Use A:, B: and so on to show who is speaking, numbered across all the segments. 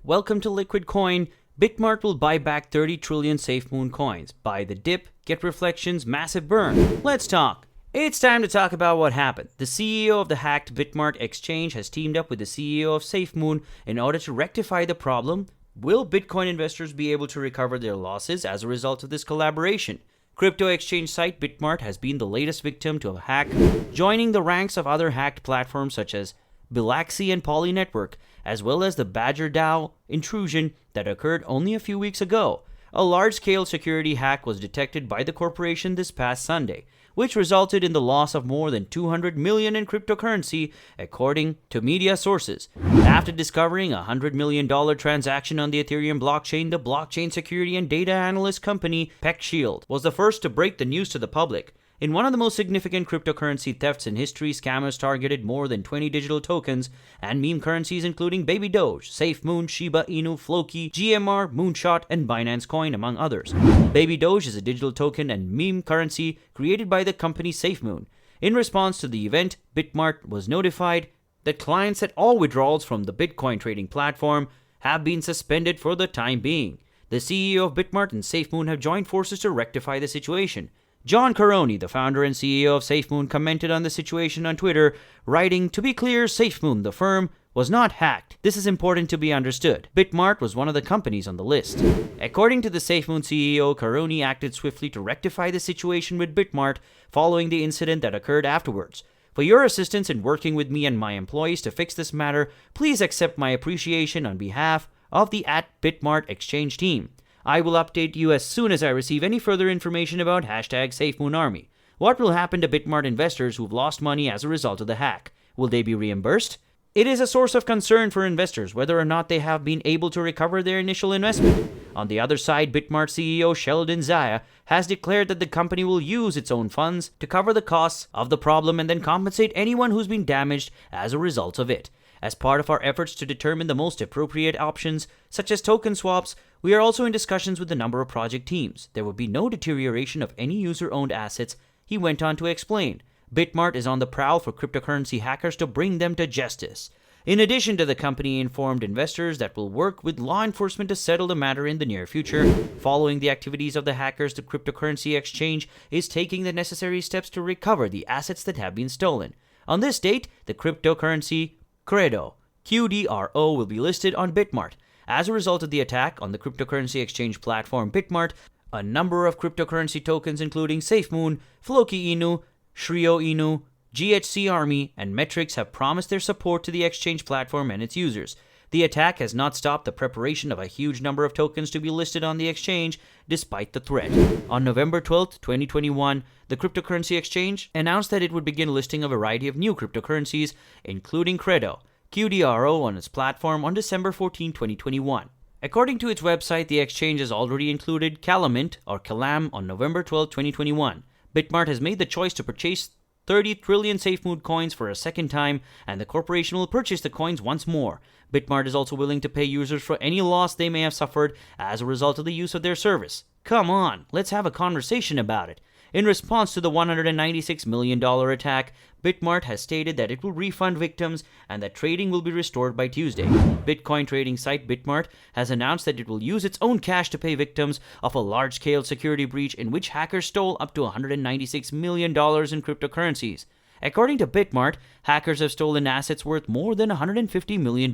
A: Welcome to Liquid Coin. Bitmart will buy back 30 trillion SafeMoon coins. Buy the dip, get reflections, massive burn. Let's talk. It's time to talk about what happened. The CEO of the hacked Bitmart exchange has teamed up with the CEO of SafeMoon in order to rectify the problem. Will Bitcoin investors be able to recover their losses as a result of this collaboration? Crypto exchange site Bitmart has been the latest victim to a hack, joining the ranks of other hacked platforms such as Bilaxy and Poly Network, as well as the BadgerDao intrusion that occurred only a few weeks ago. A large-scale security hack was detected by the corporation this past Sunday, which resulted in the loss of more than $200 million in cryptocurrency, according to media sources. After discovering a $100 million transaction on the Ethereum blockchain, the blockchain security and data analyst company Peckshield was the first to break the news to the public. In one of the most significant cryptocurrency thefts in history, scammers targeted more than 20 digital tokens and meme currencies including Baby Doge, SafeMoon, Shiba Inu, Floki, GMR, Moonshot, and Binance Coin, among others. Baby Doge is a digital token and meme currency created by the company SafeMoon. In response to the event, Bitmart was notified that clients at all withdrawals from the Bitcoin trading platform have been suspended for the time being. The CEO of Bitmart and SafeMoon have joined forces to rectify the situation. John Caroni, the founder and CEO of SafeMoon, commented on the situation on Twitter, writing, "To be clear, SafeMoon, the firm, was not hacked. This is important to be understood. Bitmart was one of the companies on the list." According to the SafeMoon CEO, Caroni acted swiftly to rectify the situation with Bitmart following the incident that occurred afterwards. "For your assistance in working with me and my employees to fix this matter, please accept my appreciation on behalf of the @Bitmart exchange team. I will update you as soon as I receive any further information about #SafeMoonArmy. What will happen to Bitmart investors who've lost money as a result of the hack? Will they be reimbursed? It is a source of concern for investors whether or not they have been able to recover their initial investment." On the other side, Bitmart CEO Sheldon Zaya has declared that the company will use its own funds to cover the costs of the problem and then compensate anyone who's been damaged as a result of it. As part of our efforts to determine the most appropriate options, such as token swaps, we are also in discussions with a number of project teams. There will be no deterioration of any user-owned assets, he went on to explain. Bitmart is on the prowl for cryptocurrency hackers to bring them to justice. In addition to the company informed investors that will work with law enforcement to settle the matter in the near future. Following the activities of the hackers, the cryptocurrency exchange is taking the necessary steps to recover the assets that have been stolen. On this date, the cryptocurrency Credo, QDRO, will be listed on Bitmart. As a result of the attack on the cryptocurrency exchange platform Bitmart, a number of cryptocurrency tokens including SafeMoon, Floki Inu, Shrio Inu, GHC Army, and Metrics have promised their support to the exchange platform and its users. The attack has not stopped the preparation of a huge number of tokens to be listed on the exchange, despite the threat. On November 12, 2021, the cryptocurrency exchange announced that it would begin listing a variety of new cryptocurrencies, including Credo, QDRO, on its platform on December 14, 2021. According to its website, the exchange has already included Calamint or Calam on November 12, 2021. Bitmart has made the choice to purchase 30 trillion SafeMoon coins for a second time, and the corporation will purchase the coins once more. Bitmart is also willing to pay users for any loss they may have suffered as a result of the use of their service. Come on, let's have a conversation about it. In response to the $196 million attack, Bitmart has stated that it will refund victims and that trading will be restored by Tuesday. Bitcoin trading site Bitmart has announced that it will use its own cash to pay victims of a large-scale security breach in which hackers stole up to $196 million in cryptocurrencies. According to Bitmart, hackers have stolen assets worth more than $150 million.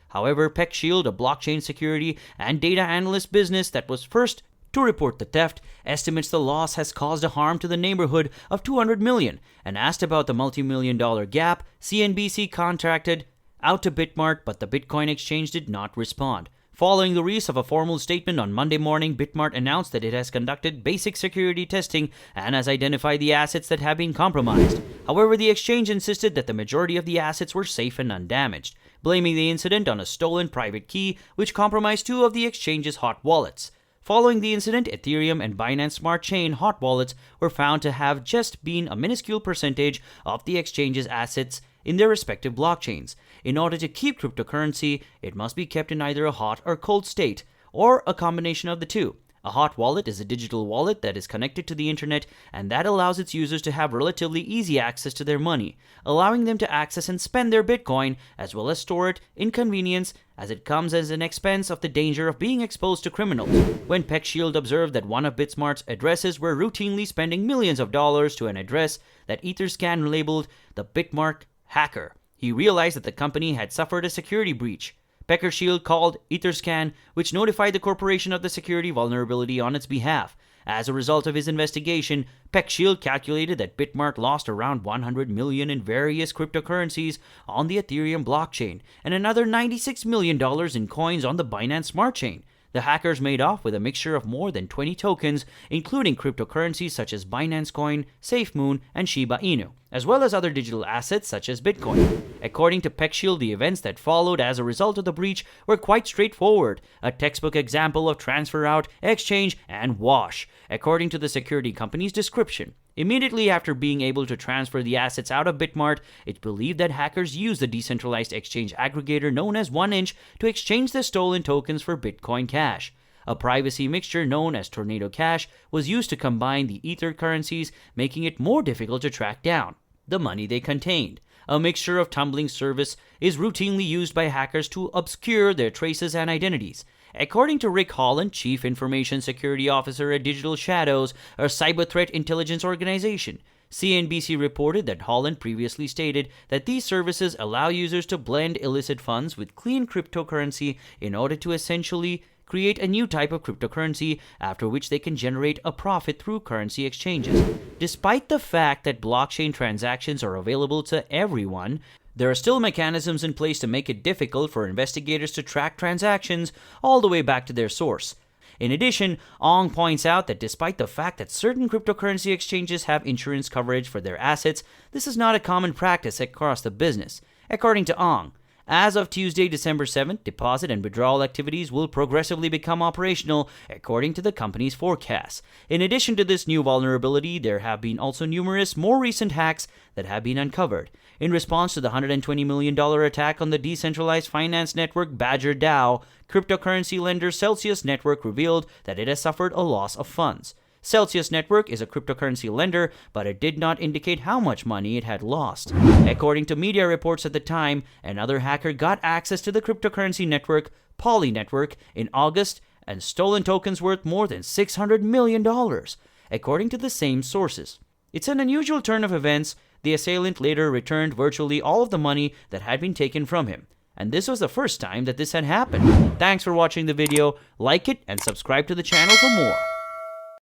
A: However, Peckshield, a blockchain security and data analyst business that was first to report the theft, estimates the loss has caused a harm to the neighborhood of $200 million, and asked about the multi-million-dollar gap. CNBC contracted out to Bitmart, but the Bitcoin exchange did not respond. Following the release of a formal statement on Monday morning, Bitmart announced that it has conducted basic security testing and has identified the assets that have been compromised. However, the exchange insisted that the majority of the assets were safe and undamaged, blaming the incident on a stolen private key which compromised two of the exchange's hot wallets. Following the incident, Ethereum and Binance Smart Chain hot wallets were found to have just been a minuscule percentage of the exchange's assets in their respective blockchains. In order to keep cryptocurrency, it must be kept in either a hot or cold state, or a combination of the two. A hot wallet is a digital wallet that is connected to the internet, and that allows its users to have relatively easy access to their money, allowing them to access and spend their Bitcoin as well as store it in convenience, as it comes as an expense of the danger of being exposed to criminals. When Peckshield observed that one of Bitmart's addresses were routinely spending millions of dollars to an address that Etherscan labeled the Bitmart hacker, he realized that the company had suffered a security breach. Peckshield called Etherscan, which notified the corporation of the security vulnerability on its behalf. As a result of his investigation, Peckshield calculated that Bitmart lost around $100 million in various cryptocurrencies on the Ethereum blockchain and another $96 million in coins on the Binance Smart Chain. The hackers made off with a mixture of more than 20 tokens, including cryptocurrencies such as Binance Coin, SafeMoon, and Shiba Inu, as well as other digital assets such as Bitcoin. According to Peckshield, the events that followed as a result of the breach were quite straightforward, a textbook example of transfer out, exchange, and wash, according to the security company's description. Immediately after being able to transfer the assets out of Bitmart, it's believed that hackers used the decentralized exchange aggregator known as 1inch to exchange the stolen tokens for Bitcoin Cash. A privacy mixture known as Tornado Cash was used to combine the Ether currencies, making it more difficult to track down the money they contained. A mixture of tumbling service is routinely used by hackers to obscure their traces and identities. According to Rick Holland, Chief Information Security Officer at Digital Shadows, a cyber threat intelligence organization, CNBC reported that Holland previously stated that these services allow users to blend illicit funds with clean cryptocurrency in order to essentially create a new type of cryptocurrency, after which they can generate a profit through currency exchanges. Despite the fact that blockchain transactions are available to everyone, there are still mechanisms in place to make it difficult for investigators to track transactions all the way back to their source. In addition, Ong points out that despite the fact that certain cryptocurrency exchanges have insurance coverage for their assets, this is not a common practice across the business. According to Ong, as of Tuesday, December 7th, deposit and withdrawal activities will progressively become operational, according to the company's forecasts. In addition to this new vulnerability, there have been also numerous more recent hacks that have been uncovered. In response to the $120 million attack on the decentralized finance network BadgerDao, cryptocurrency lender Celsius Network revealed that it has suffered a loss of funds. Celsius Network is a cryptocurrency lender, but it did not indicate how much money it had lost. According to media reports at the time, another hacker got access to the cryptocurrency network Poly Network in August and stolen tokens worth more than $600 million, according to the same sources. It's an unusual turn of events. The assailant later returned virtually all of the money that had been taken from him. And this was the first time that this had happened. Thanks for watching the video. Like it and subscribe to the channel for more.